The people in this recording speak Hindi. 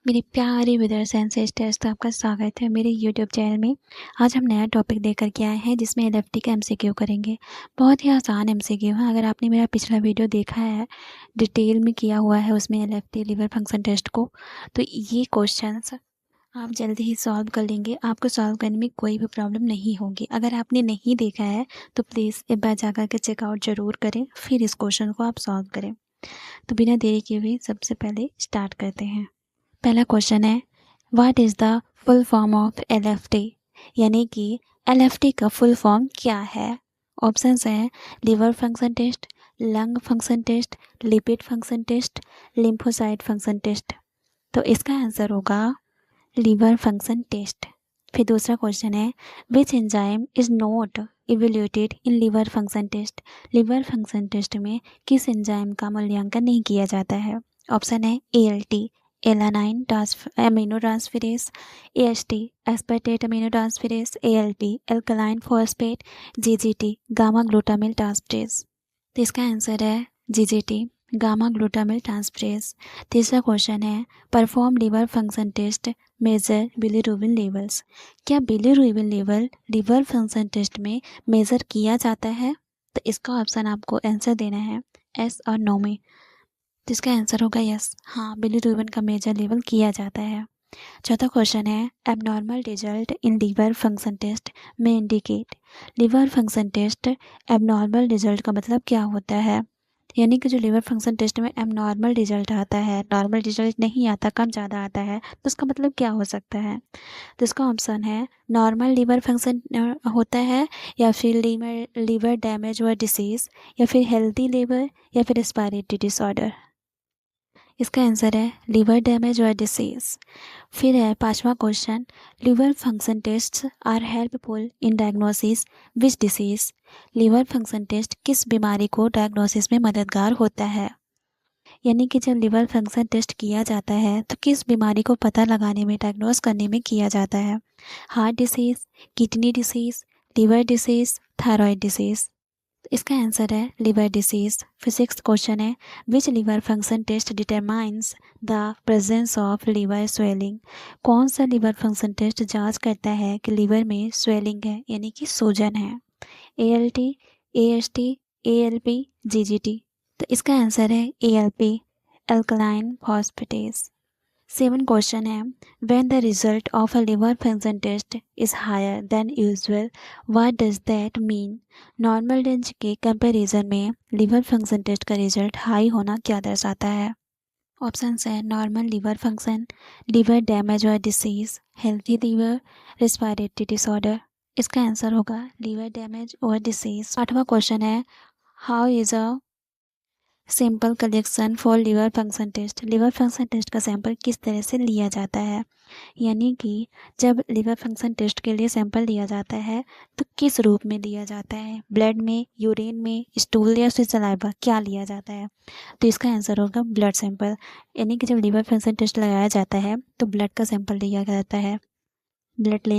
मेरे प्यारे ब्रदर्स एंड सिस्टर्स, तो आपका स्वागत है मेरे यूट्यूब चैनल में। आज हम नया टॉपिक लेकर के आए हैं जिसमें एलएफटी का एमसीक्यू करेंगे। बहुत ही आसान एमसीक्यू है। अगर आपने मेरा पिछला वीडियो देखा है, डिटेल में किया हुआ है उसमें एलएफटी लिवर फंक्शन टेस्ट को, तो ये क्वेश्चंस आप जल्दी ही सॉल्व कर लेंगे। आपको सॉल्व करने में कोई भी प्रॉब्लम नहीं होगी। अगर आपने नहीं देखा है तो प्लीज़ एक बार जा कर के चेकआउट ज़रूर करें, फिर इस क्वेश्चन को आप सॉल्व करें। तो बिना देरी किए हुए सबसे पहले स्टार्ट करते हैं। पहला क्वेश्चन है, what is the full form of LFT, यानी कि एलएफटी का फुल फॉर्म क्या है। ऑप्शंस हैं liver function test, lung function test, lipid function test, lymphocyte function test. तो इसका आंसर होगा लिवर फंक्शन टेस्ट। फिर दूसरा क्वेश्चन है, which enzyme is not evaluated in liver function test. Liver function test में किस एंजाइम का मूल्यांकन नहीं किया जाता है। ऑप्शन है ALT alanine amino transferase, AST aspartate amino transferase, ALP alkaline phosphate, GGT gamma glutamyl transferase. तो इसका आंसर है जीजीटी गामा ग्लूटामिल ट्रांसफेरेज। तीसरा क्वेश्चन है, perform liver function test measure bilirubin levels. क्या bilirubin level liver function test में मेज़र किया जाता है। तो इसका ऑप्शन आपको आंसर देना है एस और नो में। तो इसका आंसर होगा यस, हाँ बिलीरुबिन का मेजर लेवल किया जाता है। चौथा क्वेश्चन है, abnormal result in liver function test में indicate. Liver function test abnormal result का मतलब क्या होता है, यानी कि जो लिवर फंक्शन टेस्ट में एबनॉर्मल रिजल्ट आता है, नॉर्मल रिजल्ट नहीं आता, कम ज़्यादा आता है, तो उसका मतलब क्या हो सकता है। तो इसका ऑप्शन है नॉर्मल लिवर फंक्शन होता है, या फिर लीवर डैमेज व डिसीज़, या फिर हेल्दी लिवर, या फिर रेस्पिरेटरी डिसऑर्डर। इसका आंसर है लिवर डैमेज और डिसीज़। फिर है पांचवा question, liver function test are helpful in diagnosis which disease. Liver function test किस बीमारी को डायग्नोसिस में मददगार होता है, यानी कि जब लिवर फंक्शन टेस्ट किया जाता है तो किस बीमारी को पता लगाने में, डायग्नोस करने में किया जाता है। Heart disease, kidney disease, liver disease, thyroid disease. इसका आंसर है लिवर डिसीज़। फिर सिक्स्थ क्वेश्चन है, which liver function test determines the presence of liver swelling. कौन सा लिवर फंक्शन टेस्ट जांच करता है कि लिवर में स्वेलिंग है, यानी कि सूजन है। ALT, AST, ALP, GGT. तो इसका आंसर है ALP alkaline phosphatase. Seven question है, when the result of a liver function test is higher than usual what does that mean. Normal range के कंपैरिजन में लिवर फंक्शन टेस्ट का रिजल्ट हाई होना क्या दर्शाता है। ऑप्शंस है normal liver function, liver damage और disease, healthy liver, respiratory disorder. इसका आंसर होगा लिवर डैमेज और डिसीज़। आठवां क्वेश्चन है, how is a sample collection for liver function test. Liver function test का सैंपल किस तरह से लिया जाता है, यानी कि जब लिवर फंक्शन टेस्ट के लिए सैंपल लिया जाता है तो किस रूप में लिया जाता है, ब्लड में, यूरिन में, स्टूल या फिर सलाइवा, क्या लिया जाता है। तो इसका आंसर होगा ब्लड सैंपल, यानी कि जब लिवर फंक्शन टेस्ट लगाया जाता है तो ब्लड का सैंपल लिया जाता है। ब्लड ले